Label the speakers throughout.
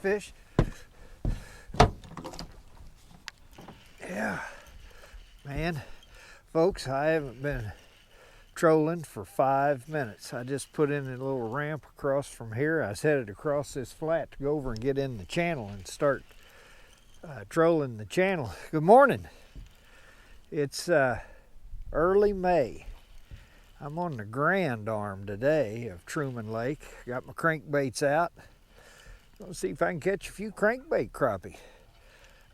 Speaker 1: fish. Yeah, man, folks, I haven't been trolling for 5 minutes. I just put in a little ramp across from here. I was headed across this flat to go over and get in the channel and start trolling the channel. Good morning. It's early May. I'm on the grand arm today of Truman Lake. Got my crankbaits out. Let's see if I can catch a few crankbait crappie.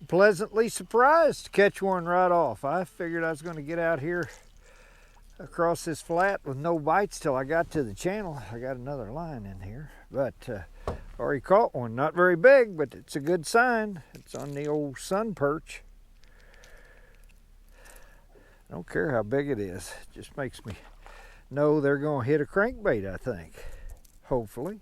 Speaker 1: Pleasantly surprised to catch one right off. I figured I was going to get out here across this flat with no bites till I got to the channel. I got another line in here, but already caught one. Not very big, but it's a good sign. It's on the old sun perch. I don't care how big it is. It just makes me know they're going to hit a crankbait, I think. Hopefully.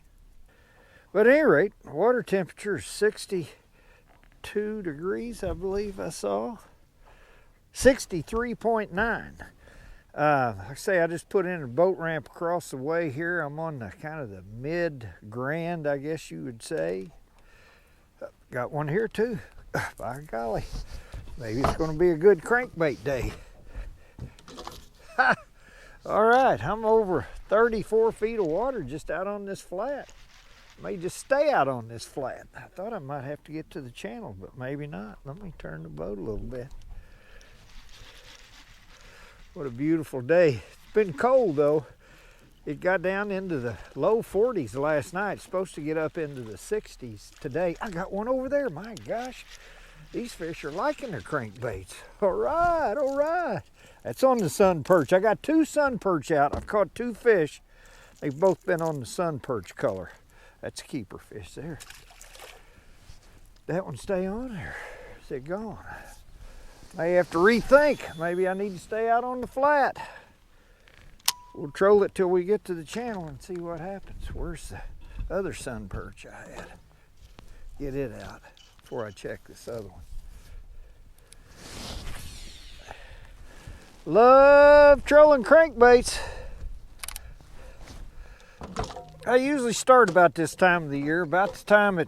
Speaker 1: But at any rate, water temperature is 62 degrees, I believe I saw. 63.9. Like I say, I just put in a boat ramp across the way here. I'm on the kind of the mid-grand, I guess you would say. Got one here too. By golly, maybe it's going to be a good crankbait day. All right, I'm over 34 feet of water just out on this flat. May just stay out on this flat. I thought I might have to get to the channel, but maybe not. Let me turn the boat a little bit. What a beautiful day. It's been cold though. It got down into the low 40s last night. It's supposed to get up into the 60s today. I got one over there. My gosh, these fish are liking their crankbaits. All right, all right. That's on the sun perch. I got 2 sun perch out. I've caught 2 fish. They've both been on the sun perch color. That's a keeper fish there. That one stay on there? Is it gone? May have to rethink. Maybe I need to stay out on the flat. We'll troll it till we get to the channel and see what happens. Where's the other sun perch I had? Get it out before I check this other one. Love trolling crankbaits. I usually start about this time of the year, about the time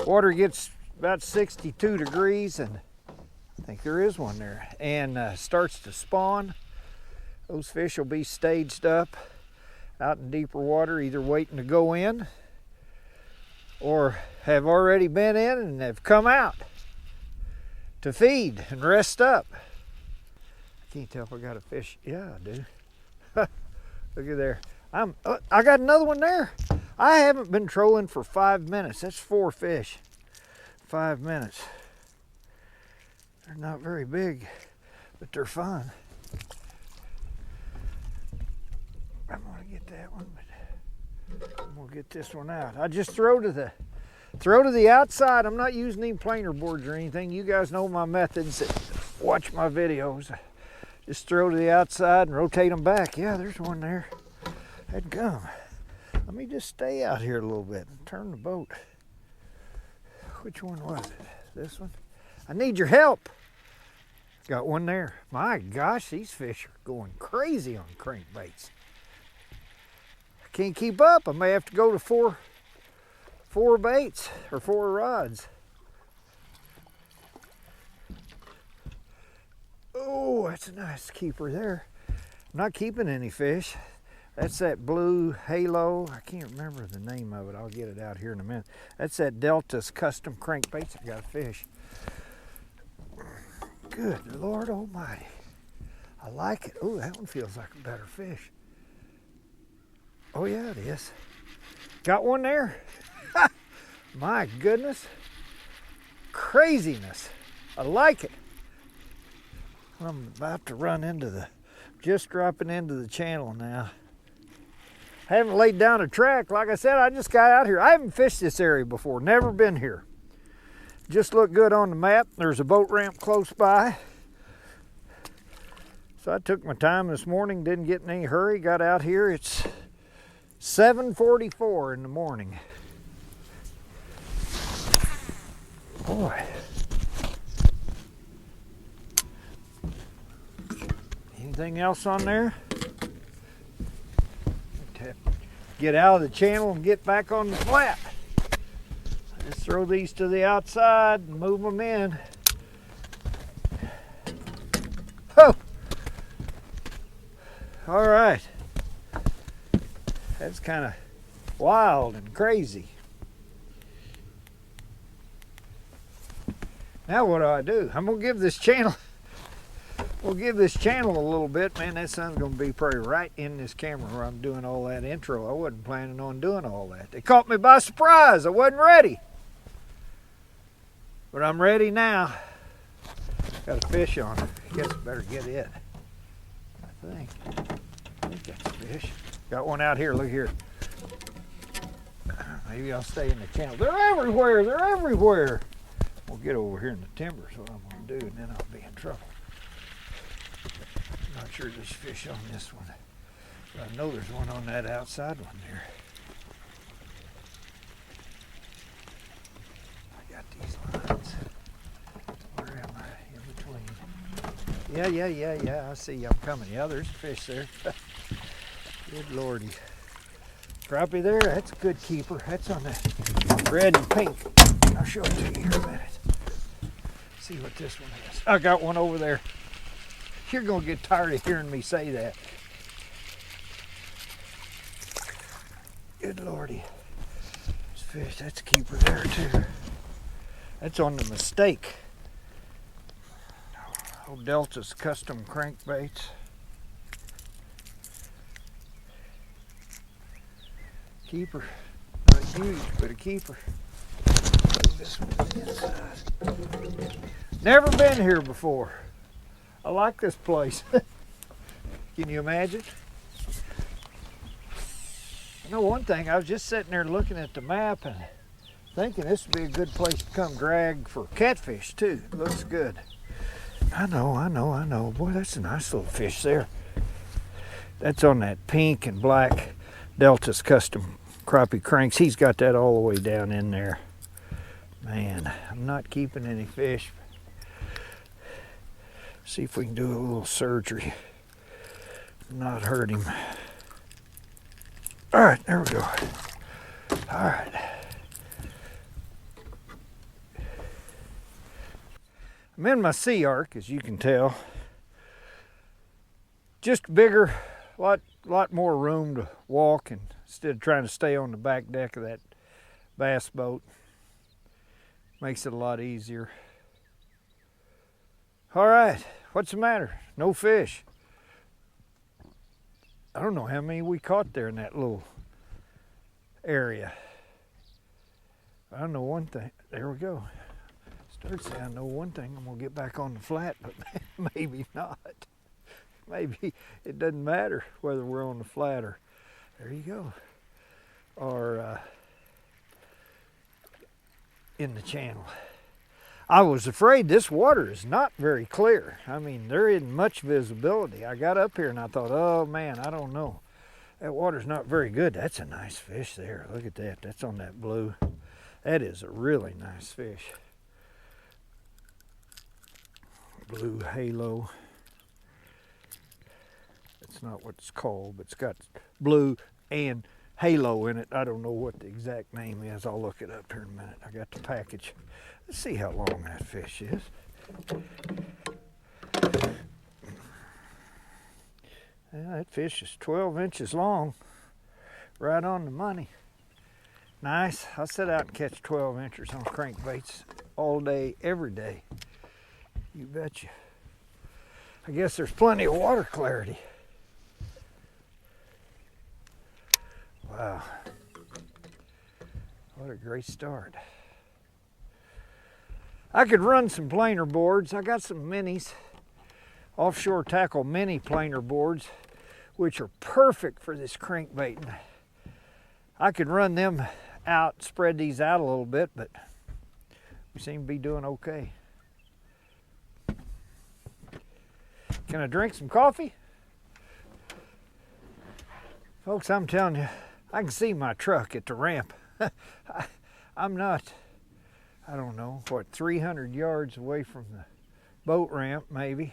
Speaker 1: water gets about 62 degrees, and I think there is one there, and starts to spawn. Those fish will be staged up out in deeper water, either waiting to go in or have already been in and have come out to feed and rest up. I can't tell if I got a fish. Yeah, I do. Look at there. I got another one there. I haven't been trolling for 5 minutes. That's 4 fish. 5 minutes. They're not very big, but they're fun. I'm gonna get that one, but I'm gonna get this one out. I just throw to the outside. I'm not using any planer boards or anything. You guys know my methods. Watch my videos. Just throw to the outside and rotate them back. Yeah, there's one there. That'd gum. Let me just stay out here a little bit and turn the boat. Which one was it? This one? I need your help. Got one there. My gosh, these fish are going crazy on crankbaits. I can't keep up. I may have to go to four baits or 4 rods. Oh, that's a nice keeper there. I'm not keeping any fish. That's that blue halo. I can't remember the name of it. I'll get it out here in a minute. That's that Delta's custom crankbaits. I got a fish. Good Lord Almighty. I like it. Oh, that one feels like a better fish. Oh yeah, it is. Got one there. My goodness. Craziness. I like it. I'm about to run into just dropping into the channel now. I haven't laid down a track. Like I said, I just got out here. I haven't fished this area before, never been here. Just looked good on the map. There's a boat ramp close by. So I took my time this morning, didn't get in any hurry, got out here. It's 7:44 in the morning. Boy. Anything else on there? Get out of the channel and get back on the flat. This throw these to the outside and move them in. Oh! All right. That's kind of wild and crazy. Now what do? I'm gonna give this channel, we'll give this channel a little bit. Man, that sun's gonna be probably right in this camera where I'm doing all that intro. I wasn't planning on doing all that. They caught me by surprise. I wasn't ready. But I'm ready now. Got a fish on it. I guess I better get it. I think that's a fish. Got one out here, look here. Maybe I'll stay in the channel. They're everywhere, they're everywhere. We'll get over here in the timber is what I'm gonna do, and then I'll be in trouble. I'm not sure there's fish on this one, but I know there's one on that outside one there. I got these lines. Where am I? In between. Yeah, I see you. I'm coming. Yeah, there's a fish there. Good lordy. Crappie there, that's a good keeper. That's on that red and pink. I'll show it to you here in a minute. See what this one is. I got one over there. You're gonna get tired of hearing me say that. Good lordy. This fish, that's a keeper there too. That's on the Mistake. Old Delta's custom crankbaits. Keeper. Not huge, but a keeper. This one's inside. Never been here before. I like this place. Can you imagine? I know one thing, I was just sitting there looking at the map and thinking this would be a good place to come drag for catfish too. Looks good. I know. Boy, that's a nice little fish there. That's on that pink and black Delta's custom crappie cranks. He's got that all the way down in there. Man, I'm not keeping any fish. See if we can do a little surgery. Not hurt him. All right, there we go. All right. I'm in my Sea Ark, as you can tell. Just bigger, lot more room to walk, and instead of trying to stay on the back deck of that bass boat. Makes it a lot easier. All right, what's the matter? No fish. I don't know how many we caught there in that little area. I know one thing. There we go. Starts saying I know one thing. I'm gonna get back on the flat, but maybe not. Maybe it doesn't matter whether we're on the flat or, there you go, or in the channel. I was afraid this water is not very clear. I mean, there isn't much visibility. I got up here and I thought, oh man, I don't know. That water's not very good. That's a nice fish there. Look at that. That's on that blue. That is a really nice fish. Blue halo. That's not what it's called, but it's got blue and halo in it. I don't know what the exact name is. I'll look it up here in a minute. I got the package. Let's see how long that fish is. Yeah, that fish is 12 inches long. Right on the money. Nice. I'll sit out and catch 12 inchers on crankbaits all day, every day. You betcha. I guess there's plenty of water clarity. Wow. What a great start. I could run some planer boards. I got some minis, offshore tackle mini planer boards, which are perfect for this crankbaiting. I could run them out, spread these out a little bit, but we seem to be doing okay. Can I drink some coffee? Folks, I'm telling you, I can see my truck at the ramp. I'm not, I don't know, what, 300 yards away from the boat ramp, maybe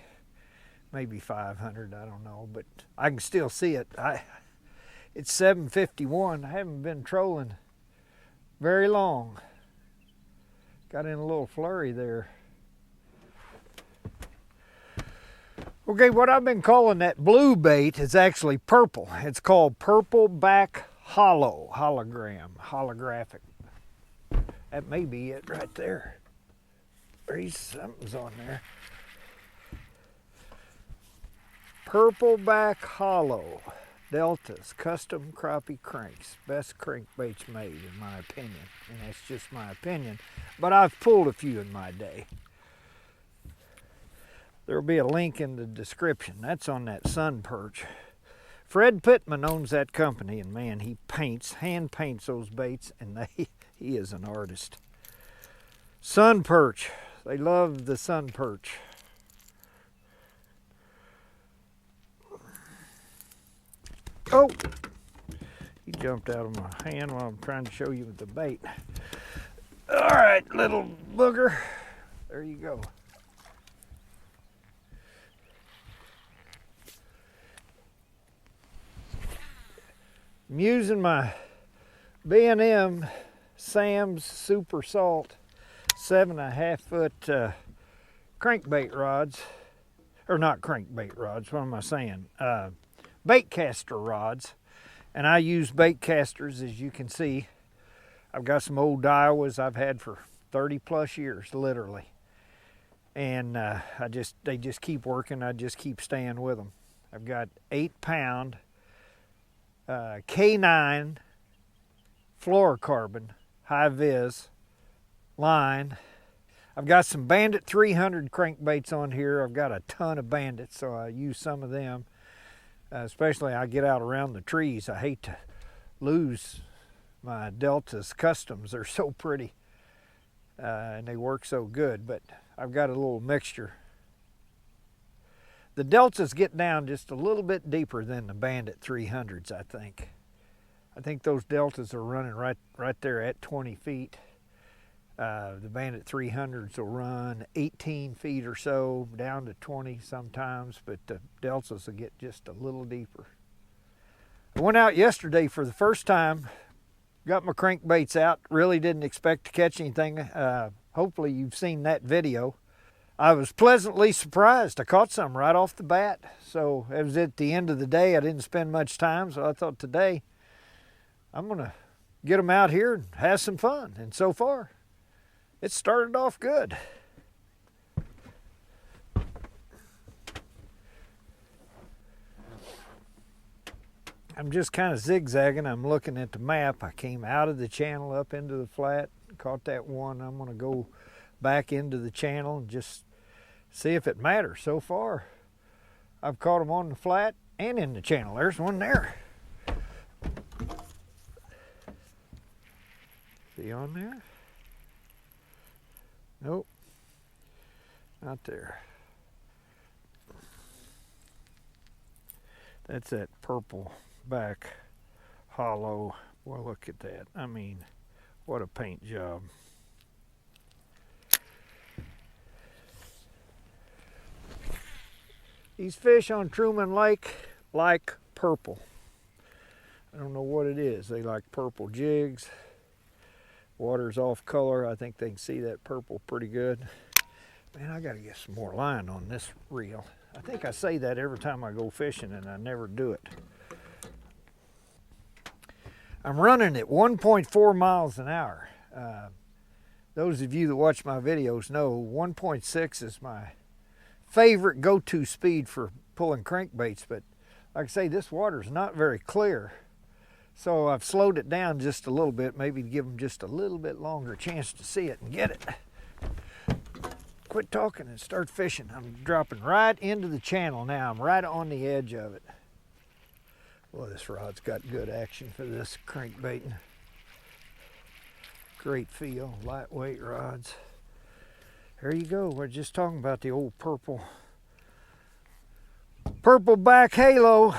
Speaker 1: 500, I don't know, but I can still see it. It's 7:51. I haven't been trolling very long, Got in a little flurry there. Okay, what I've been calling that blue bait is actually purple. It's called purple back holographic. That may be it right there. There's something's on there. Purple back hollow. Deltas, custom crappie cranks. Best crankbaits made, in my opinion. And that's just my opinion. But I've pulled a few in my day. There'll be a link in the description. That's on that sun perch. Fred Pittman owns that company, and man, he hand paints those baits, and he is an artist. Sun perch. They love the sun perch. Oh! He jumped out of my hand while I'm trying to show you the bait. All right, little booger. There you go. I'm using my B&M Sam's Super Salt 7.5 foot crankbait rods. Or not crankbait rods, what am I saying? Bait caster rods. And I use bait casters, as you can see. I've got some old Iowas I've had for 30 plus years, literally. And they just keep working. I just keep staying with them. I've got 8-pound K9 fluorocarbon high vis line. I've got some Bandit 300 crankbaits on here. I've got a ton of Bandits, so I use some of them. Especially I get out around the trees. I hate to lose my Deltas Customs. They're so pretty and they work so good, but I've got a little mixture. The Deltas get down just a little bit deeper than the Bandit 300s, I think. I think those Deltas are running right there at 20 feet. The Bandit 300s will run 18 feet or so, down to 20 sometimes, but the Deltas will get just a little deeper. I went out yesterday for the first time, got my crankbaits out, really didn't expect to catch anything. Hopefully you've seen that video. I was pleasantly surprised. I caught some right off the bat. So it was at the end of the day. I didn't spend much time, so I thought today I'm gonna get them out here and have some fun. And so far, it started off good. I'm just kind of zigzagging. I'm looking at the map. I came out of the channel up into the flat, caught that one. I'm gonna go back into the channel and just see if it matters. So far, I've caught them on the flat and in the channel. There's one there. See on there? Nope, not there. That's that purple back hollow. Well, look at that. I mean, what a paint job. These fish on Truman Lake like purple. I don't know what it is. They like purple jigs. Water's off color. I think they can see that purple pretty good. Man, I gotta get some more line on this reel. I think I say that every time I go fishing and I never do it. I'm running at 1.4 miles an hour. Those of you that watch my videos know 1.6 is my favorite go-to speed for pulling crankbaits, but like I say, this water's not very clear. So I've slowed it down just a little bit, maybe to give them just a little bit longer chance to see it and get it. Quit talking and start fishing. I'm dropping right into the channel now. I'm right on the edge of it. Well, this rod's got good action for this crankbaiting. Great feel, lightweight rods. There you go. We're just talking about the old purple back halo.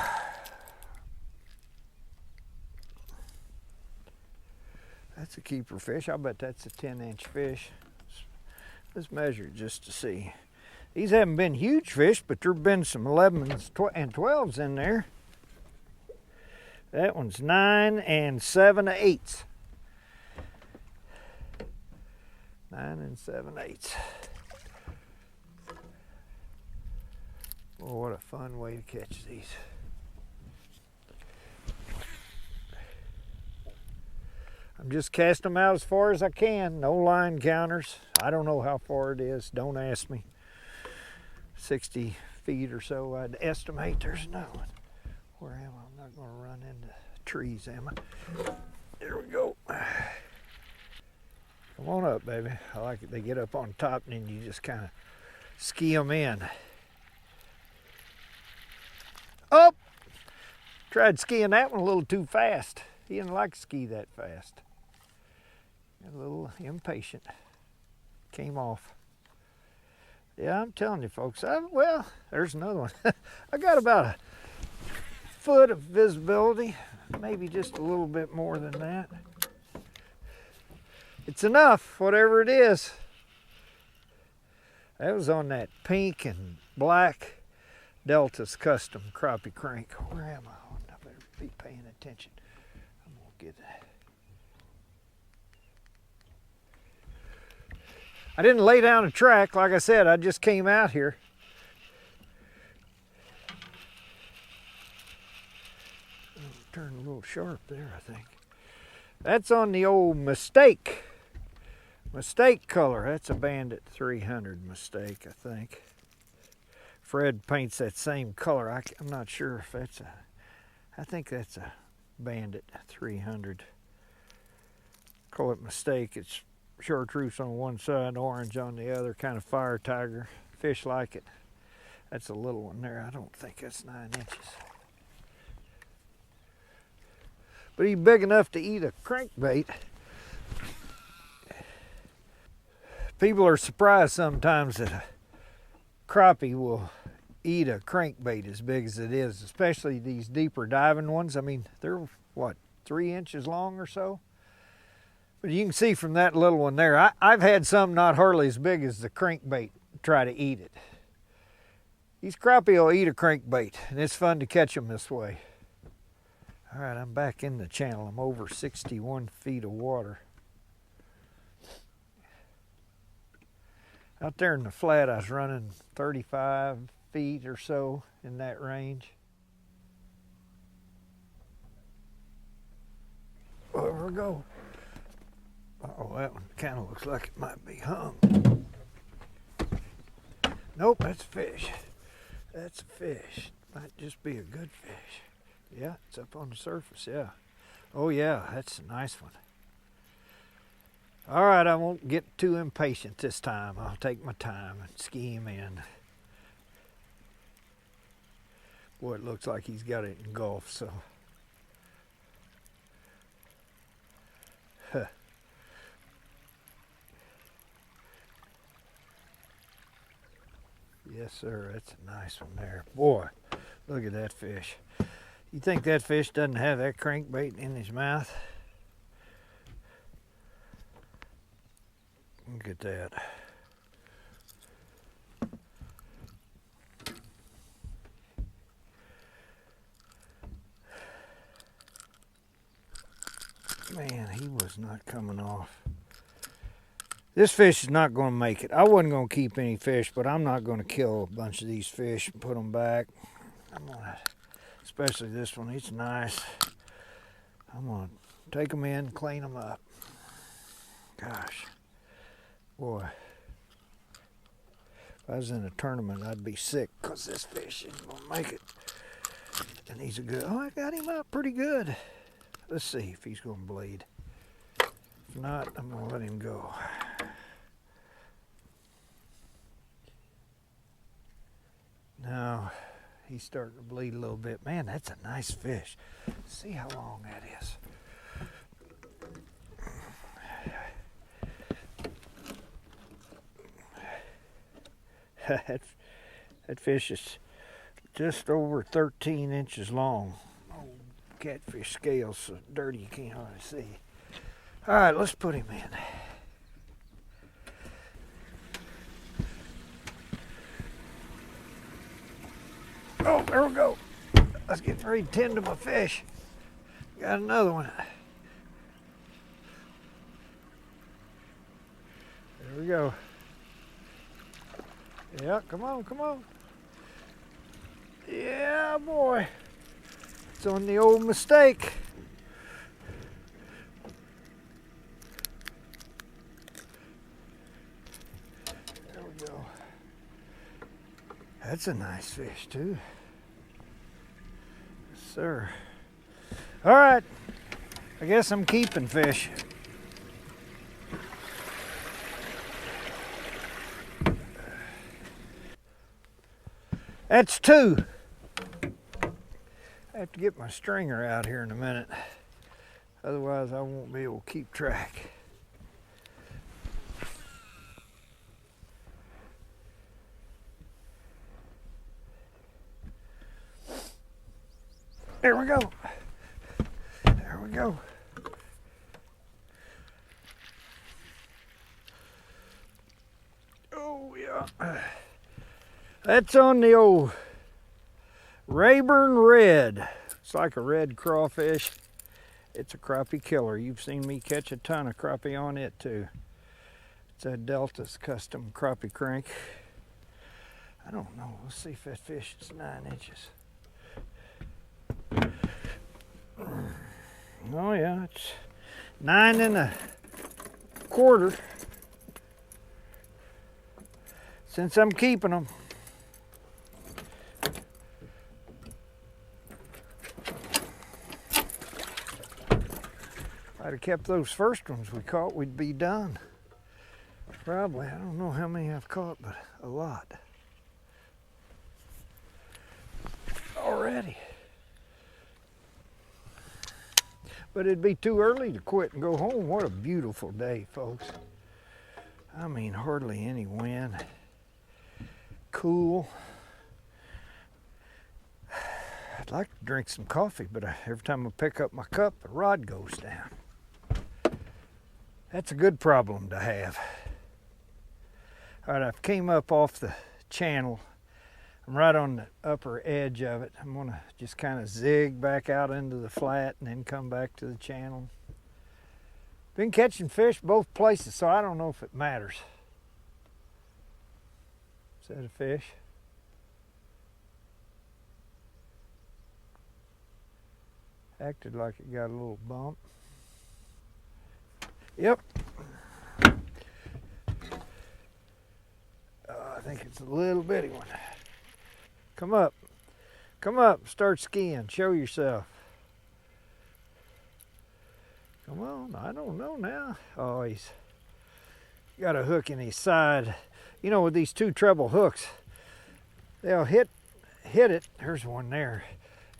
Speaker 1: That's a keeper fish. I bet that's a 10-inch fish. Let's measure it just to see. These haven't been huge fish, but there've been some 11s and 12s in there. That one's 9 7/8. 9 7/8. Oh, what a fun way to catch these. I'm just casting them out as far as I can. No line counters. I don't know how far it is. Don't ask me. 60 feet or so, I'd estimate. There's no one. Where am I? I'm not going to run into trees, am I? There we go. Come on up, baby. I like it. They get up on top and then you just kind of ski them in. Oh! Tried skiing that one a little too fast. He didn't like to ski that fast. A little impatient. Came off. Yeah, I'm telling you folks. Well, there's another one. I got about a foot of visibility. Maybe just a little bit more than that. It's enough, whatever it is. That was on that pink and black Delta's Custom Crappie crank. Where am I? Oh, I better be paying attention. I'm gonna get that. I didn't lay down a track, like I said, I just came out here. Turn a little sharp there, I think. That's on the old Mistake color. That's a Bandit 300 Mistake, I think. Fred paints that same color. I'm not sure if that's I think that's a Bandit 300. Call it Mistake. It's chartreuse on one side, orange on the other, kind of fire tiger. Fish like it. That's a little one there. I don't think that's 9 inches. But he's big enough to eat a crankbait. People are surprised sometimes that a crappie will eat a crankbait as big as it is, especially these deeper diving ones. I mean, they're what, 3 inches long or so? But you can see from that little one there, I've had some not hardly as big as the crankbait try to eat it. These crappie will eat a crankbait, and it's fun to catch them this way. All right, I'm back in the channel. I'm over 61 feet of water. Out there in the flat, I was running 35 feet or so in that range. There we go. Oh, that one kind of looks like it might be hung. Nope, that's a fish. That's a fish. Might just be a good fish. Yeah, it's up on the surface, yeah. Oh yeah, that's a nice one. All right, I won't get too impatient this time. I'll take my time and ski him in. Boy, it looks like he's got it engulfed, so. Huh. Yes, sir, that's a nice one there. Boy, look at that fish. You think that fish doesn't have that crankbait in his mouth? Look at that. Man, he was not coming off. This fish is not going to make it. I wasn't going to keep any fish, but I'm not going to kill a bunch of these fish and put them back. I'm going to, especially this one, he's nice. I'm going to take them in, clean them up. Gosh, boy. If I was in a tournament, I'd be sick because this fish isn't going to make it. And he's a good, oh, I got him up pretty good. Let's see if he's going to bleed. If not, I'm going to let him go. Now, he's starting to bleed a little bit. Man, that's a nice fish. See how long that is. That fish is just over 13 inches long. Oh, catfish scales so dirty you can't hardly see. All right, let's put him in. Oh, there we go. I was getting ready to tend to my fish. Got another one. There we go. Yeah, come on, come on. Yeah, boy. It's on the old mistake. There we go. That's a nice fish, too. Yes, sir. All right. I guess I'm keeping fish. That's 2. I have to get my stringer out here in a minute. Otherwise, I won't be able to keep track. There we go. There we go. Oh, yeah. That's on the old Rayburn Red. It's like a red crawfish. It's a crappie killer. You've seen me catch a ton of crappie on it too. It's a Delta's custom crappie crank. I don't know. Let's see if that fish is 9 inches. Oh yeah, it's 9 1/4. Since I'm keeping them. If I'd have kept those first ones we caught, we'd be done. Probably. I don't know how many I've caught, but a lot. Already. But it'd be too early to quit and go home. What a beautiful day, folks. I mean, hardly any wind. Cool. I'd like to drink some coffee, but every time I pick up my cup, the rod goes down. That's a good problem to have. All right, I've came up off the channel. I'm right on the upper edge of it. I'm gonna just kind of zig back out into the flat and then come back to the channel. Been catching fish both places, so I don't know if it matters. Is that a fish? Acted like it got a little bump. Yep. I think it's a little bitty one. Come up. Come up. Start skiing. Show yourself. Come on. I don't know now. Oh, he's got a hook in his side. You know, with these 2 treble hooks, they'll hit it. There's one there.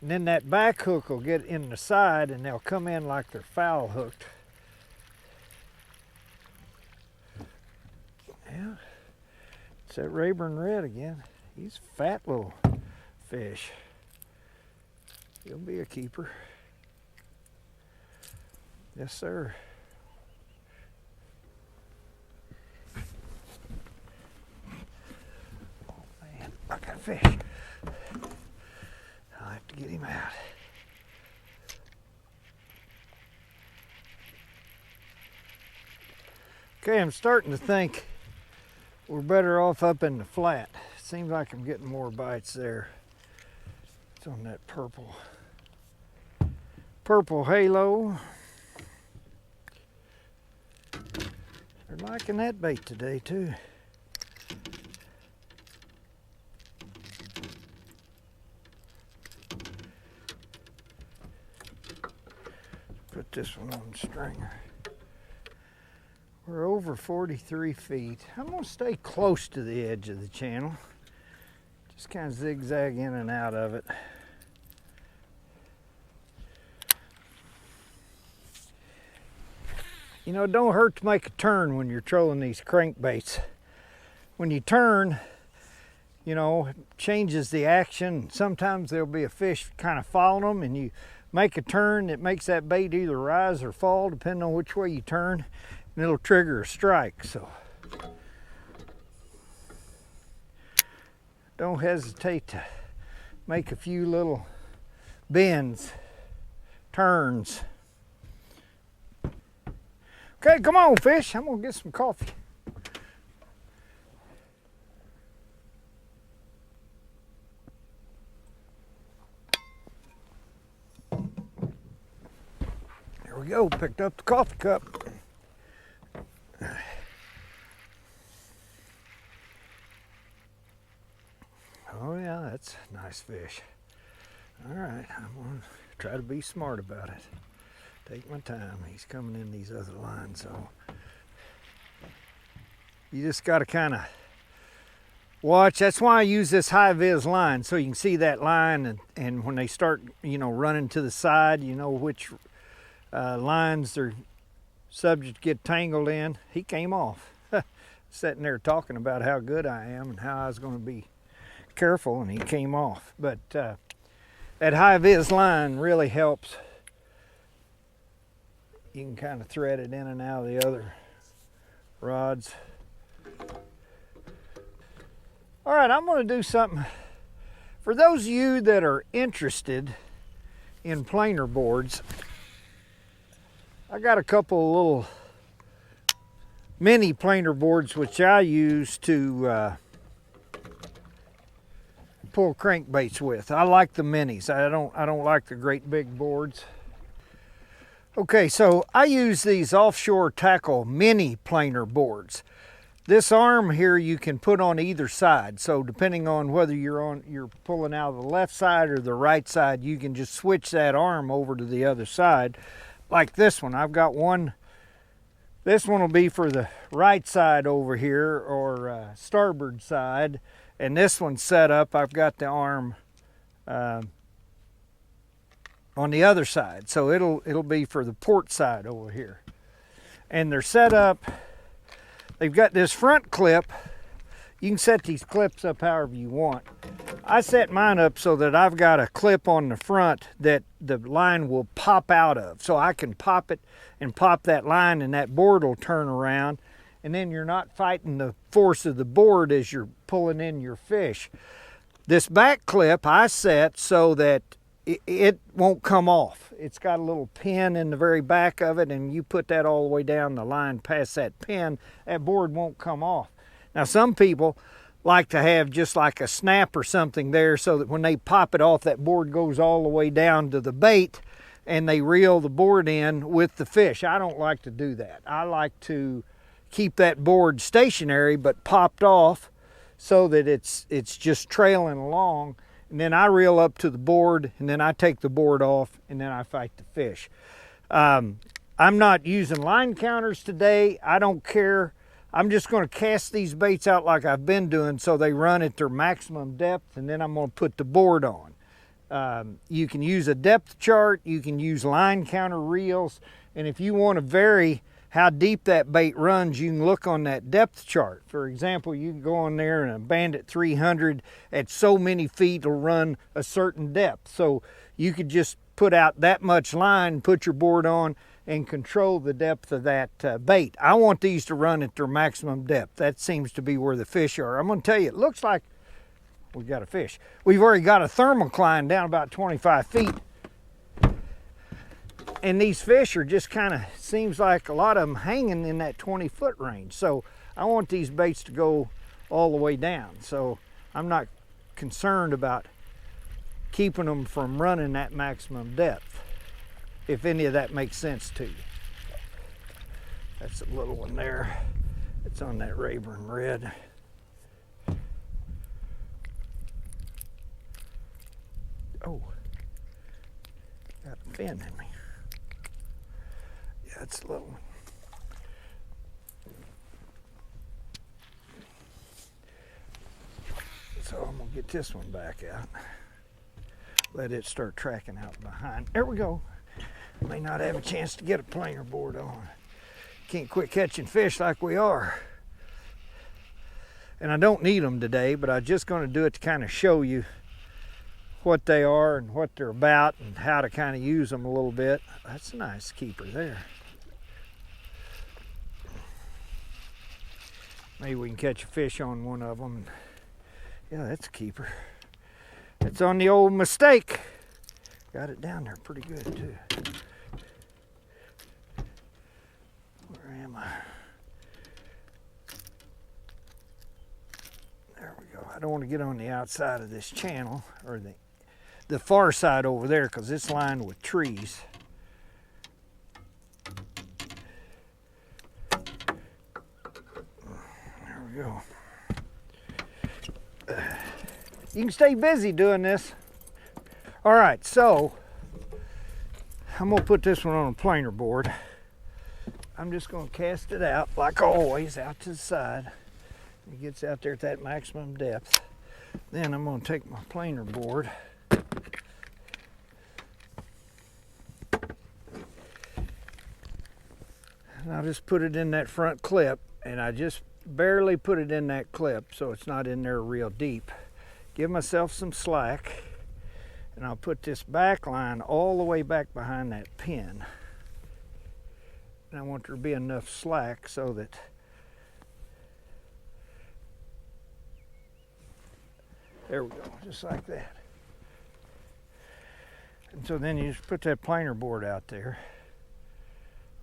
Speaker 1: And then that back hook will get in the side and they'll come in like they're foul hooked. Yeah. It's that Rayburn Red again. He's a fat little fish. He'll be a keeper. Yes, sir. Oh man, I got a fish. I'll have to get him out. Okay, I'm starting to think we're better off up in the flat. Seems like I'm getting more bites there. It's on that purple halo. They're liking that bait today too. Put this one on the stringer. We're over 43 feet. I'm gonna stay close to the edge of the channel. Just kind of zigzag in and out of it. You know, it don't hurt to make a turn when you're trolling these crankbaits. When you turn, you know, it changes the action. Sometimes there'll be a fish kind of following them and you make a turn that makes that bait either rise or fall depending on which way you turn, and it'll trigger a strike. So don't hesitate to make a few little bends, turns. Okay, come on, fish. I'm gonna get some coffee. we go, picked up the coffee cup. Oh yeah, that's a nice fish. All right, I'm gonna try to be smart about it. Take my time. He's coming in these other lines, so you just gotta kind of watch. That's why I use this high vis line, so you can see that line, and when they start, you know, running to the side, you know which lines they're subject to get tangled in. He came off. Sitting there talking about how good I am and how I was going to be careful, and he came off. But that high vis line really helps. You can kind of thread it in and out of the other rods. All right, I'm going to do something. For those of you that are interested in planer boards, I got a couple of little mini planer boards which I use to pull crankbaits with. I like the minis. I don't like the great big boards. Okay, so I use these offshore tackle mini planer boards. This arm here you can put on either side. So depending on whether you're pulling out of the left side or the right side, you can just switch that arm over to the other side. Like this one, I've got one. This one will be for the right side over here, or starboard side. And this one's set up, I've got the arm on the other side. So it'll be for the port side over here. And they're set up, they've got this front clip. You can set these clips up however you want. I set mine up so that I've got a clip on the front that the line will pop out of. So I can pop it and pop that line, and that board will turn around, and then you're not fighting the force of the board as you're pulling in your fish. This back clip I set so that it won't come off. It's got a little pin in the very back of it, and you put that all the way down the line past that pin, that board won't come off. Now some people like to have just like a snap or something there so that when they pop it off, that board goes all the way down to the bait and they reel the board in with the fish. I don't like to do that. I like to keep that board stationary but popped off so that it's just trailing along, and then I reel up to the board, and then I take the board off, and then I fight the fish. I'm not using line counters today. I don't care. I'm just going to cast these baits out like I've been doing so they run at their maximum depth, and then I'm going to put the board on. You can use a depth chart, you can use line counter reels, and if you want to vary how deep that bait runs, you can look on that depth chart. For example, you can go on there and a Bandit 300 at so many feet will run a certain depth. So you could just put out that much line, put your board on, and control the depth of that bait. I want these to run at their maximum depth. That seems to be where the fish are. I'm going to tell you, it looks like we've got a fish. We've already got a thermocline down about 25 feet. And these fish are just kind of, seems like a lot of them hanging in that 20-foot range. So I want these baits to go all the way down. So I'm not concerned about keeping them from running that maximum depth, if any of that makes sense to you. That's a little one there. It's on that Rayburn red. Oh, got a fin in me. Yeah, it's a little one. So I'm gonna get this one back out. Let it start tracking out behind. There we go. May not have a chance to get a planer board on. Can't quit catching fish like we are. And I don't need them today, but I'm just going to do it to kind of show you what they are and what they're about and how to kind of use them a little bit. That's a nice keeper there. Maybe we can catch a fish on one of them. Yeah, that's a keeper. It's on the old mistake. Got it down there pretty good too. Where am I? There we go. I don't want to get on the outside of this channel, or the far side over there, because it's lined with trees. we go. You can stay busy doing this. All right, so I'm gonna put this one on a planer board. I'm just gonna cast it out like always, out to the side. It gets out there at that maximum depth. Then I'm gonna take my planer board and I'll just put it in that front clip, and I just barely put it in that clip so it's not in there real deep. Give myself some slack, and I'll put this back line all the way back behind that pin. And I want there to be enough slack so that there we go, just like that. And so then you just put that planer board out there,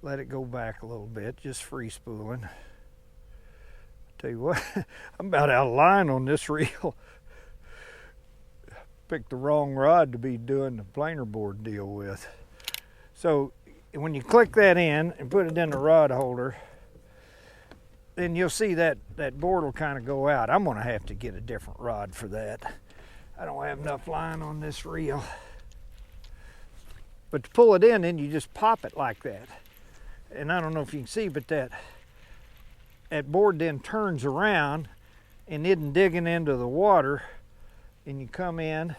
Speaker 1: let it go back a little bit, just free spooling. Tell you what, I'm about out of line on this reel. Picked the wrong rod to be doing the planer board deal with. So when you click that in and put it in the rod holder, then you'll see that board will kind of go out. I'm gonna have to get a different rod for that. I don't have enough line on this reel. But to pull it in, then you just pop it like that. And I don't know if you can see, but that board then turns around and isn't digging into the water, and you come in,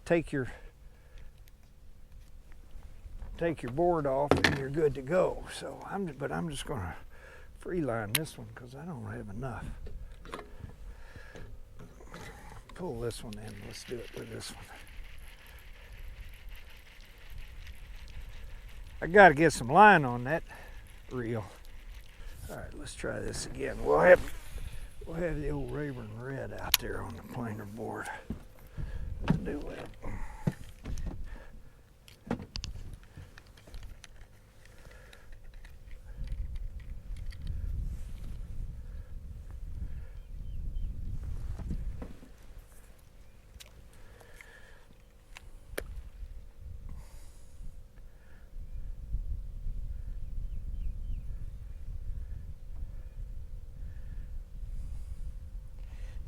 Speaker 1: take your board off, and you're good to go. So I'm just gonna free line this one because I don't have enough. Pull this one in. Let's do it with this one. I got to get some line on that reel. All right, let's try this again. We'll have the old Rayburn Red out there on the planer board. Do it.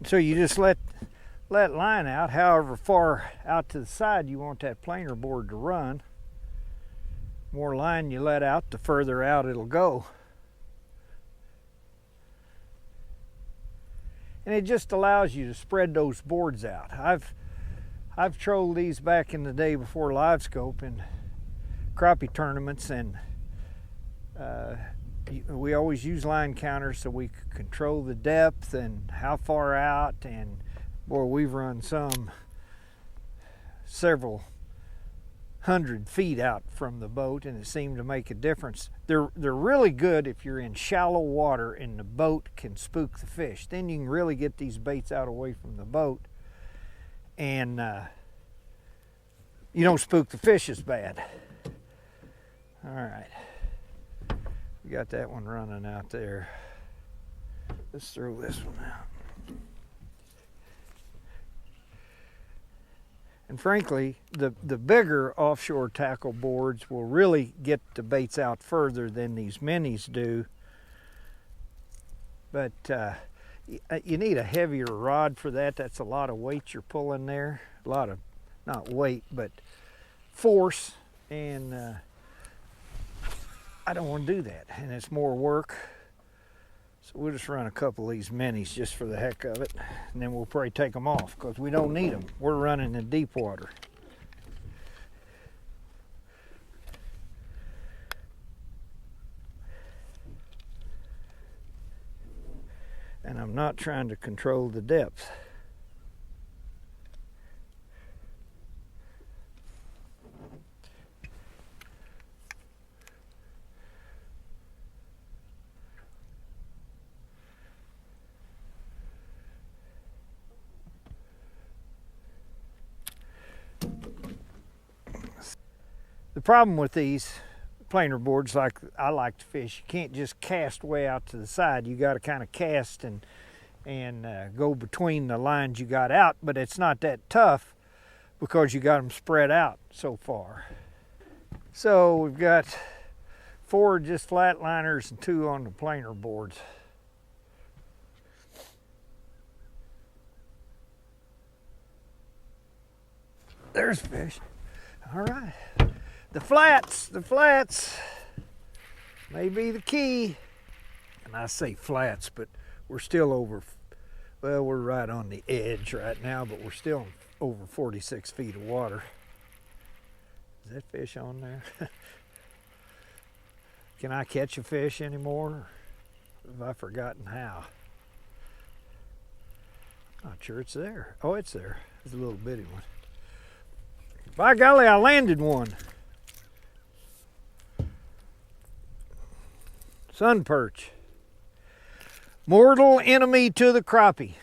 Speaker 1: So you just let line out however far out to the side you want that planer board to run. The more line you let out, the further out it'll go. And it just allows you to spread those boards out. I've trolled these back in the day before live scope in crappie tournaments, and we always use line counters so we could control the depth and how far out. And boy, we've run several hundred feet out from the boat, and it seemed to make a difference. They're really good if you're in shallow water and the boat can spook the fish. Then you can really get these baits out away from the boat, and you don't spook the fish as bad. All right. We got that one running out there. Let's throw this one out. And frankly, the bigger offshore tackle boards will really get the baits out further than these minis do. But you need a heavier rod for that. That's a lot of weight you're pulling there. A lot of, not weight, but force. And I don't want to do that, and it's more work. So we'll just run a couple of these minis just for the heck of it, and then we'll probably take them off because we don't need them. We're running in deep water. And I'm not trying to control the depth. The problem with these planer boards, like I like to fish, you can't just cast way out to the side. You got to kind of cast and go between the lines you got out, but it's not that tough because you got them spread out so far. So we've got 4 just flatliners and 2 on the planer boards. There's fish. All right. The flats may be the key. And I say flats, but we're still over, well, we're right on the edge right now, but we're still over 46 feet of water. Is that fish on there? Can I catch a fish anymore? Have I forgotten how? Not sure it's there. Oh, it's there. It's a little bitty one. By golly, I landed one. Sun perch. Mortal enemy to the crappie.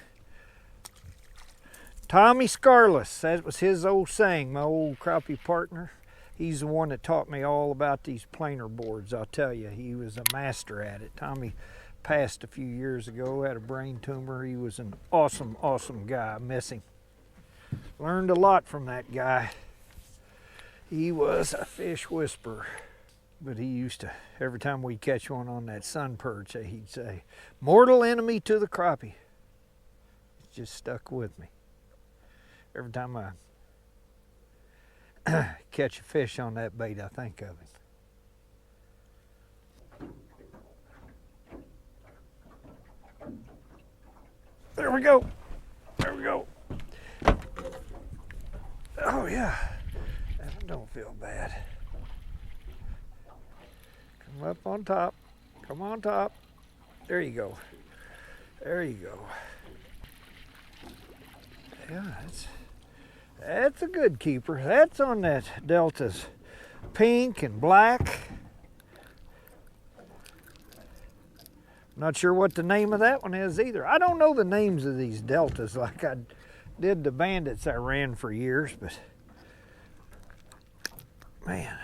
Speaker 1: Tommy Scarless, that was his old saying, my old crappie partner. He's the one that taught me all about these planer boards. I'll tell you, he was a master at it. Tommy passed a few years ago, had a brain tumor. He was an awesome, awesome guy. I miss him. Learned a lot from that guy. He was a fish whisperer. But he used to, every time we catch one on that sun perch, he'd say, mortal enemy to the crappie. It just stuck with me. Every time I catch a fish on that bait, I think of him. There we go. There we go. Oh yeah, that one don't feel bad. Come up on top. Come on top. There you go. There you go. Yeah, that's a good keeper. That's on that Delta's pink and black. Not sure what the name of that one is either. I don't know the names of these Deltas like I did the bandits I ran for years, but man,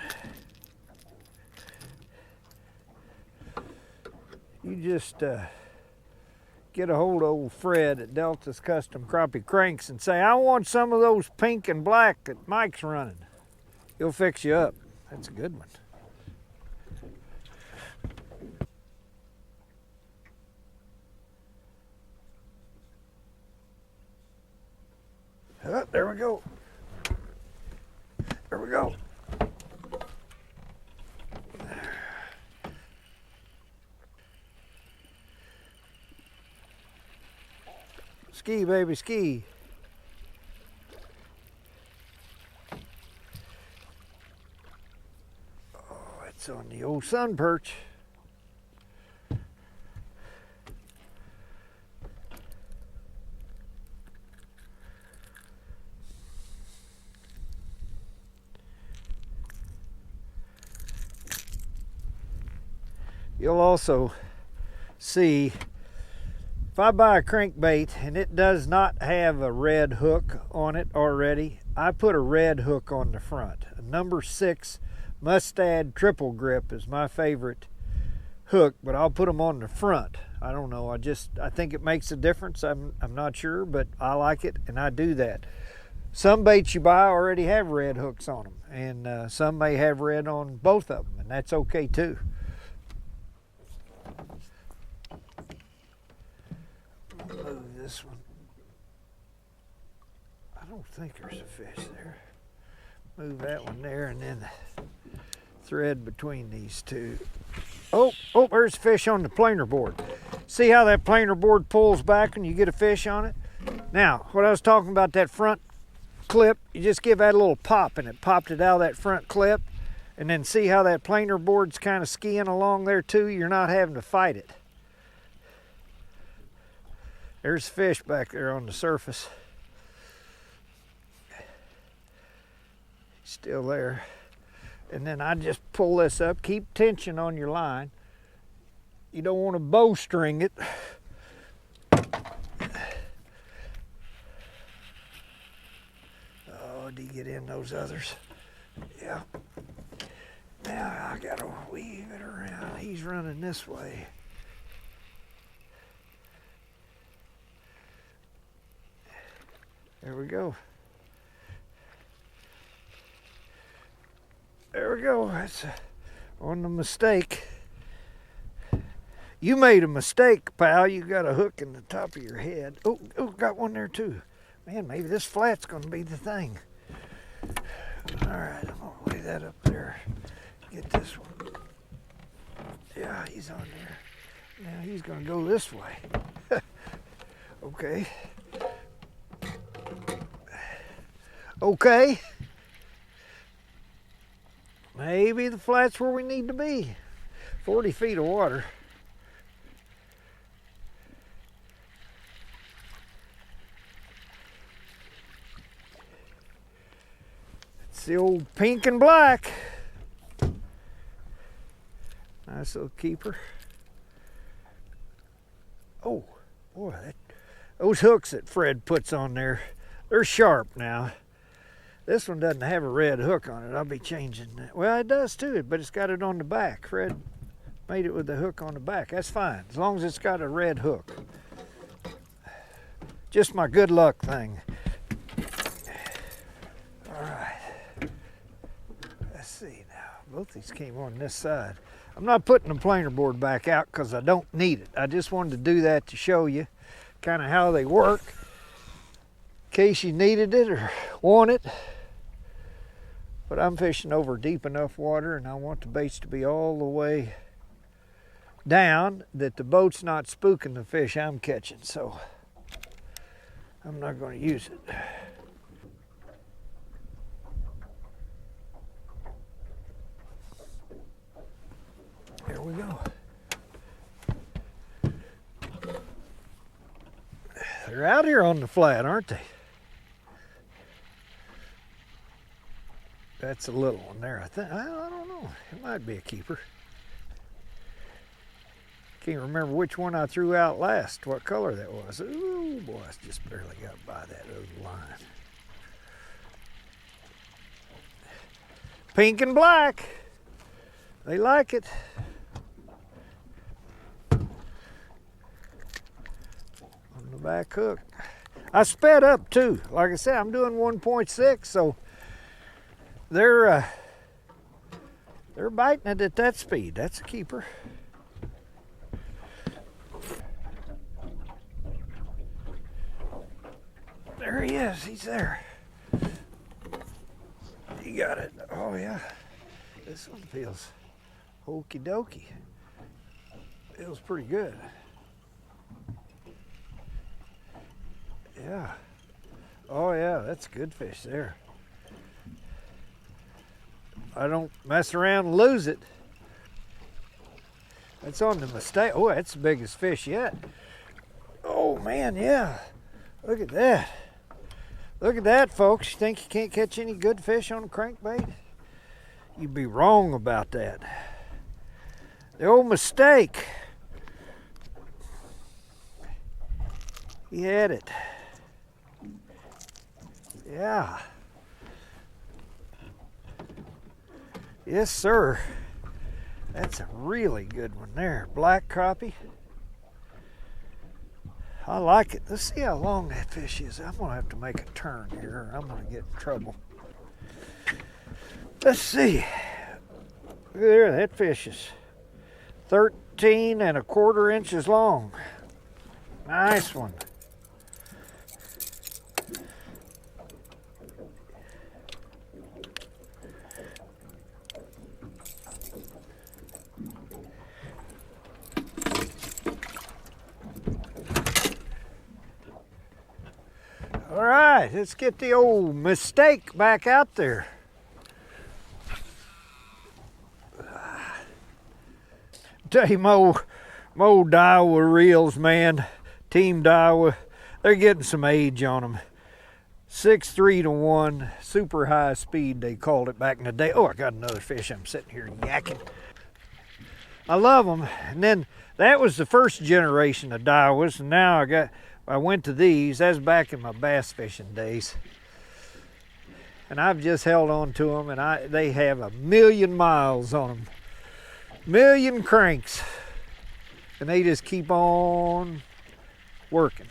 Speaker 1: you just get a hold of old Fred at Delta's Custom Crappie Cranks and say, I want some of those pink and black that Mike's running. He'll fix you up. That's a good one. Oh, there we go. There we go. Ski, baby, ski. Oh, it's on the old sun perch. You'll also see if I buy a crankbait and it does not have a red hook on it already, I put a red hook on the front. A number 6 Mustad triple grip is my favorite hook, but I'll put them on the front. I don't know, I think it makes a difference. I'm not sure, but I like it and I do that. Some baits you buy already have red hooks on them, and some may have red on both of them, and that's okay too. Move this one. I don't think there's a fish there. Move that one there and then thread between these two. Oh, there's a fish on the planer board. See how that planer board pulls back when you get a fish on it? Now, what I was talking about, that front clip, you just give that a little pop and it popped it out of that front clip. And then see how that planer board's kind of skiing along there too? You're not having to fight it. There's fish back there on the surface. Still there. And then I just pull this up. Keep tension on your line. You don't want to bowstring it. Oh, did you get in those others? Yeah. Now I gotta weave it around. He's running this way. There we go. There we go. That's on the mistake. You made a mistake, pal. You got a hook in the top of your head. Oh, got one there too. Man, maybe this flat's gonna be the thing. All right, I'm gonna lay that up there. Get this one. Yeah, he's on there. Now he's gonna go this way. Okay. Okay. Maybe the flat's where we need to be. 40 feet of water. It's the old pink and black. Nice little keeper. Oh, boy, those hooks that Fred puts on there, they're sharp now. This one doesn't have a red hook on it. I'll be changing that. Well, it does too, but it's got it on the back. Fred made it with the hook on the back. That's fine, as long as it's got a red hook. Just my good luck thing. All right. Let's see now. Both these came on this side. I'm not putting the planer board back out because I don't need it. I just wanted to do that to show you kind of how they work in case you needed it or want it. But I'm fishing over deep enough water and I want the baits to be all the way down that the boat's not spooking the fish I'm catching, so I'm not going to use it. Here we go. They're out here on the flat, aren't they? That's a little one there, I think. I don't know. It might be a keeper. Can't remember which one I threw out last, what color that was. Ooh, boy, I just barely got by that other line. Pink and black. They like it. On the back hook. I sped up too. Like I said, I'm doing 1.6, so they're biting it at that speed. That's a keeper. There he is. He's there. He got it. Oh yeah. This one feels okie dokie. Feels pretty good. Yeah. Oh yeah, that's a good fish there. I don't mess around and lose it. That's on the mistake. Oh, that's the biggest fish yet. Oh man, yeah. Look at that. Look at that, folks. You think you can't catch any good fish on a crankbait? You'd be wrong about that. The old mistake. He had it. Yeah. Yes, sir. That's a really good one there. Black crappie. I like it. Let's see how long that fish is. I'm gonna have to make a turn here or I'm gonna get in trouble. Let's see. Look there, that fish is 13 1/4 inches long. Nice one. All right, let's get the old mistake back out there. Tell you, Mo Daiwa reels, man, Team Daiwa, they're getting some age on them. 6.3 to 1, super high speed, they called it back in the day. Oh, I got another fish. I'm sitting here yakking. I love them. And then that was the first generation of Daiwas, and now I went to these. That's back in my bass fishing days. And I've just held on to them, and they have 1,000,000 miles on them. 1,000,000 cranks. And they just keep on working.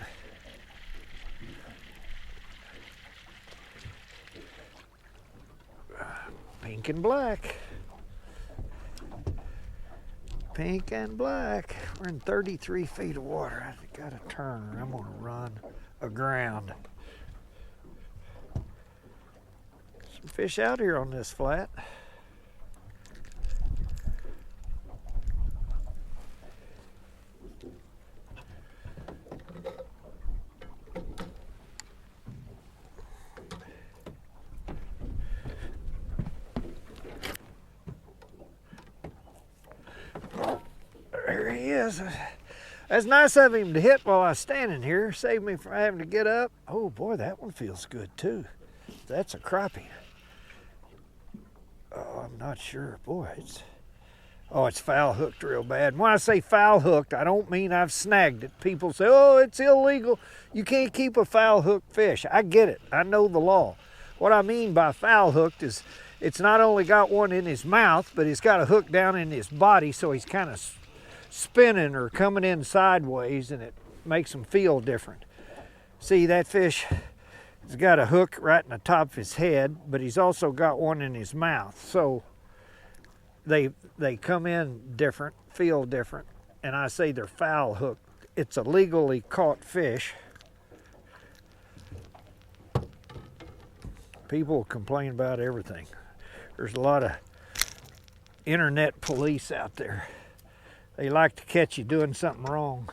Speaker 1: Pink and black. Pink and black. We're in 33 feet of water. I got to turn or I'm going to run aground. Some fish out here on this flat. There he is. That's nice of him to hit while I was standing here. Saved me from having to get up. Oh boy, that one feels good too. That's a crappie. Oh, I'm not sure. Boy, it's foul hooked real bad. And when I say foul hooked, I don't mean I've snagged it. People say, oh, it's illegal. You can't keep a foul hooked fish. I get it. I know the law. What I mean by foul hooked is it's not only got one in his mouth, but he's got a hook down in his body, so he's kind of spinning or coming in sideways, and it makes him feel different. See, that fish has got a hook right in the top of his head, but he's also got one in his mouth, so they come in different, feel different, and I say they're foul hooked. It's a legally caught fish. People complain about everything. There's a lot of internet police out there. They like to catch you doing something wrong.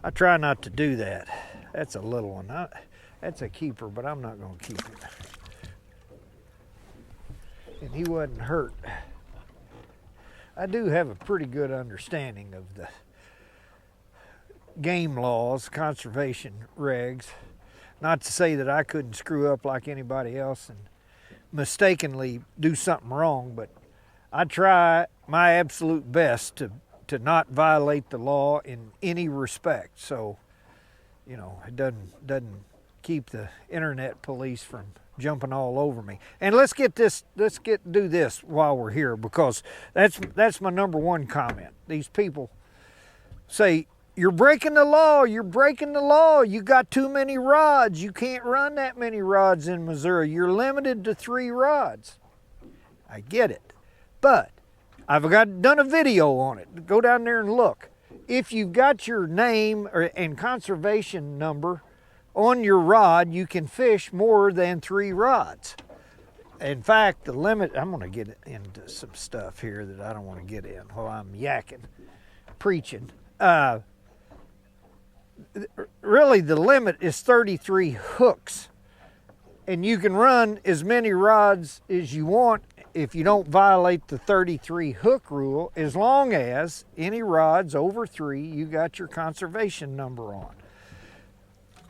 Speaker 1: I try not to do that. That's a little one. That's a keeper, but I'm not going to keep him. And he wasn't hurt. I do have a pretty good understanding of the game laws, conservation regs. Not to say that I couldn't screw up like anybody else and mistakenly do something wrong, but I try my absolute best to not violate the law in any respect. So, you know, it doesn't keep the internet police from jumping all over me. And let's do this while we're here, because that's my number one comment. These people say, you're breaking the law, you're breaking the law, you got too many rods, you can't run that many rods in Missouri, you're limited to 3 rods. I get it, but I've done a video on it. Go down there and look. If you've got your name and conservation number on your rod, you can fish more than 3 rods. In fact, the limit, I'm gonna get into some stuff here that I don't wanna get in while I'm yakking, preaching. Really, the limit is 33 hooks, and you can run as many rods as you want if you don't violate the 33 hook rule, as long as any rods over 3 you got your conservation number on,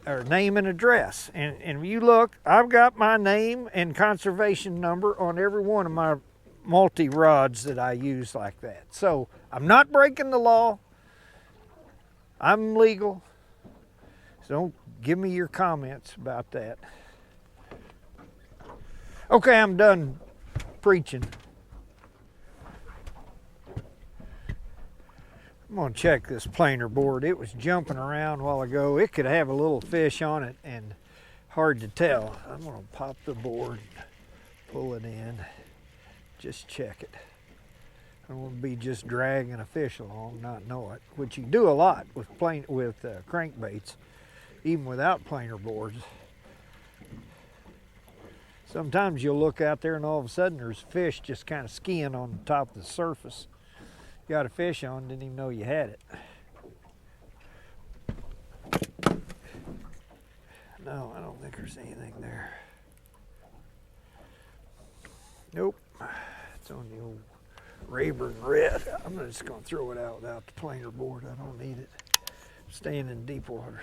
Speaker 1: or name and address. And if you look, I've got my name and conservation number on every one of my multi-rods that I use like that. So I'm not breaking the law. I'm legal. So don't give me your comments about that. Okay, I'm done preaching. I'm gonna check this planer board. It was jumping around a while ago. It could have a little fish on it and hard to tell. I'm gonna pop the board, pull it in, just check it. I don't want to be just dragging a fish along, not know it, which you do a lot with crankbaits, even without planer boards. Sometimes you'll look out there and all of a sudden there's fish just kind of skiing on the top of the surface. You got a fish on, didn't even know you had it. No, I don't think there's anything there. Nope, it's on the old Rayburn red. I'm just gonna throw it out without the planer board. I don't need it. I'm staying in deep water.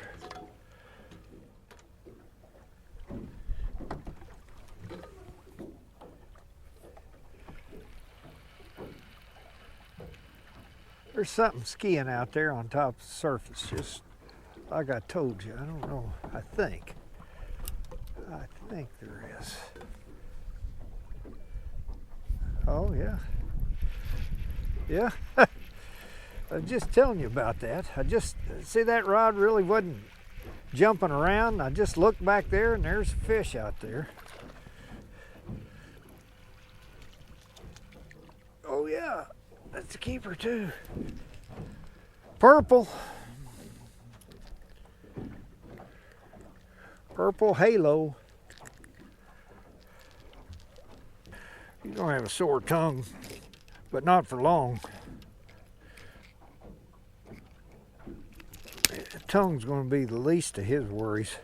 Speaker 1: There's something skiing out there on top of the surface, just like I told you. I don't know, I think there is. Oh yeah. Yeah, I'm just telling you about that. I just, see that rod really wasn't jumping around. I just looked back there and there's a fish out there. Oh yeah, that's a keeper too. Purple. Purple halo. He's gonna have a sore tongue, but not for long. The tongue's gonna be the least of his worries.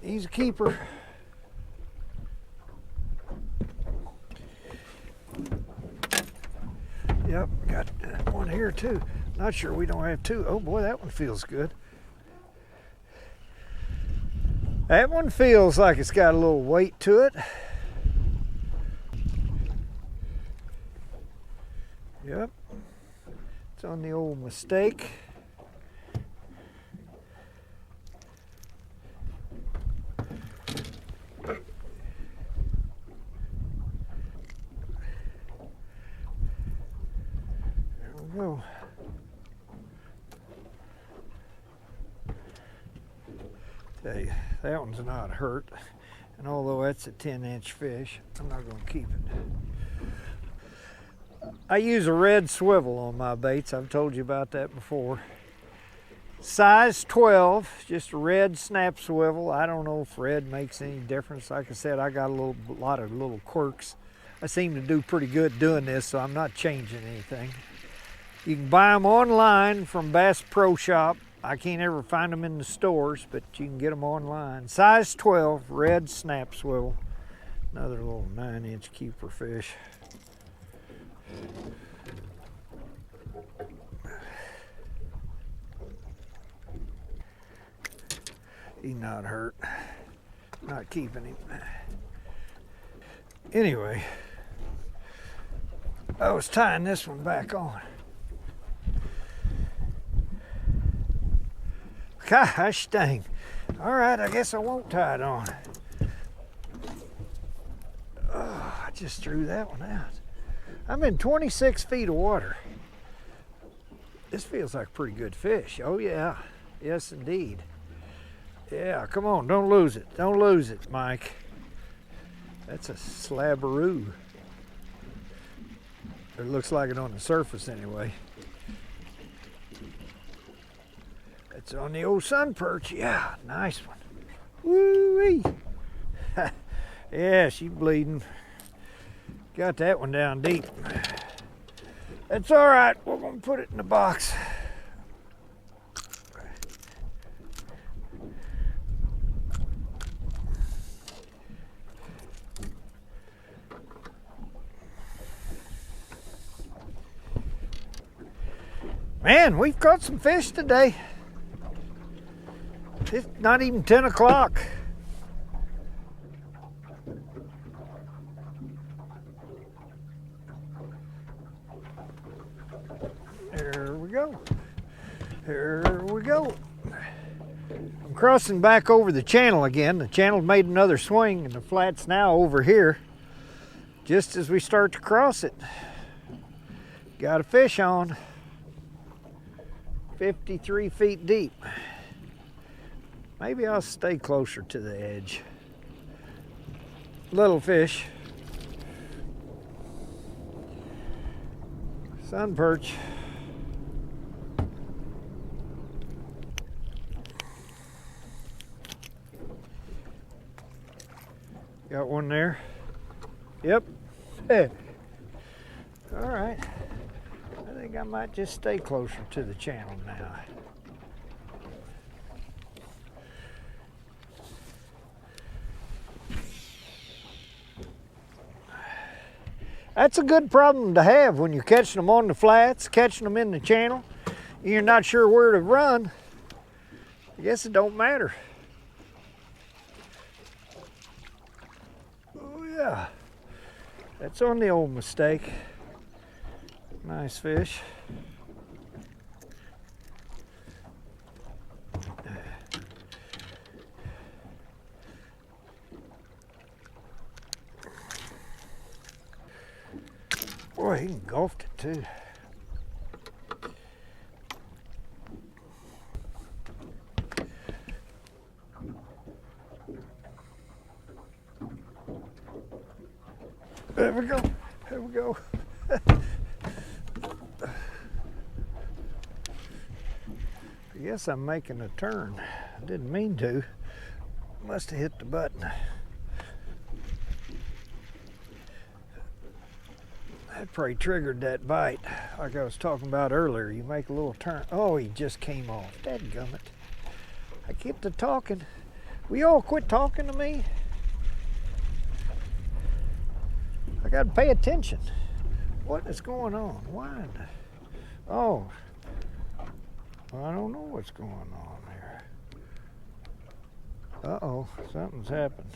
Speaker 1: He's a keeper. Yep, got one here too. Not sure we don't have two. Oh boy, that one feels good. That one feels like it's got a little weight to it. Yep, it's on the old mistake. Go. Tell you, that one's not hurt, and although that's a 10-inch fish, I'm not going to keep it. I use a red swivel on my baits. I've told you about that before. Size 12, just a red snap swivel. I don't know if red makes any difference. Like I said, I got a lot of little quirks. I seem to do pretty good doing this, so I'm not changing anything. You can buy them online from Bass Pro Shop. I can't ever find them in the stores, but you can get them online. Size 12, red snap swivel. Another little 9-inch keeper fish. He's not hurt. Not keeping him. Anyway, I was tying this one back on. Gosh dang. All right, I guess I won't tie it on. Oh, I just threw that one out. I'm in 26 feet of water. This feels like a pretty good fish. Oh yeah, yes indeed. Yeah, come on, don't lose it. Don't lose it, Mike. That's a slabberoo. It looks like it on the surface anyway. It's on the old sun perch. Yeah, nice one. Woo-wee. Yeah, she's bleeding. Got that one down deep. That's all right. We're going to put it in the box. Man, we've caught some fish today. It's not even 10 o'clock. There we go. Here we go. I'm crossing back over the channel again. The channel made another swing and the flat's now over here. Just as we start to cross it. Got a fish on. 53 feet deep. Maybe I'll stay closer to the edge. Little fish. Sun perch. Got one there. Yep. Hey. All right. I think I might just stay closer to the channel now. That's a good problem to have when you're catching them on the flats, catching them in the channel. You're not sure where to run. I guess it don't matter. Oh yeah, that's on the old mistake. Nice fish. Boy, he engulfed it too. There we go. There we go. I guess I'm making a turn. I didn't mean to. Must have hit the button. That probably triggered that bite, like I was talking about earlier. You make a little turn. Oh, he just came off. Dadgummit. I get to talking. Will you all quit talking to me? I got to pay attention. What is going on? Why? Oh, I don't know what's going on here. Uh-oh, something's happened.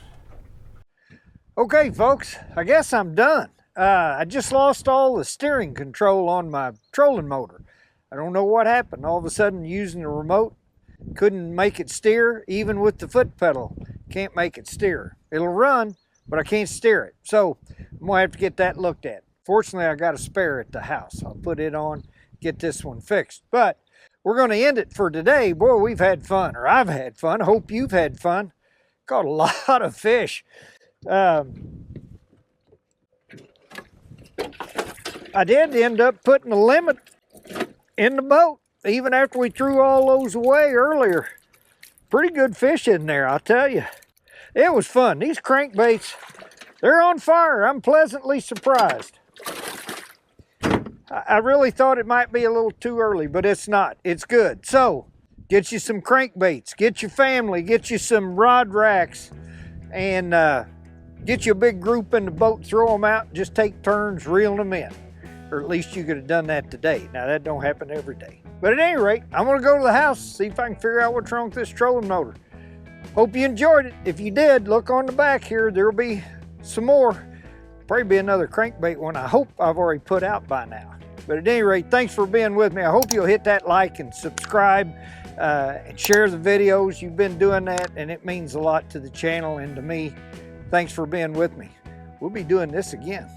Speaker 1: Okay, folks, I guess I'm done. I just lost all the steering control on my trolling motor. I don't know what happened. All of a sudden, using the remote, couldn't make it steer, even with the foot pedal. Can't make it steer. It'll run, but I can't steer it. So I'm gonna have to get that looked at. Fortunately, I got a spare at the house. I'll put it on, get this one fixed. But we're gonna end it for today. Boy, we've had fun, or I've had fun. I hope you've had fun. Caught a lot of fish. I did end up putting a limit in the boat, even after we threw all those away earlier. Pretty good fish in there, I'll tell you. It was fun. These crankbaits, they're on fire. I'm pleasantly surprised. I really thought it might be a little too early, but it's not. It's good. So, get you some crankbaits, get your family, get you some rod racks, and get you a big group in the boat, throw them out, and just take turns reeling them in. Or at least you could have done that today. Now, that don't happen every day. But at any rate, I'm going to go to the house, see if I can figure out what's wrong with this trolling motor. Hope you enjoyed it. If you did, look on the back here. There'll be some more. Probably be another crankbait one I hope I've already put out by now. But at any rate, thanks for being with me. I hope you'll hit that like and subscribe and share the videos. You've been doing that, and it means a lot to the channel and to me. Thanks for being with me. We'll be doing this again.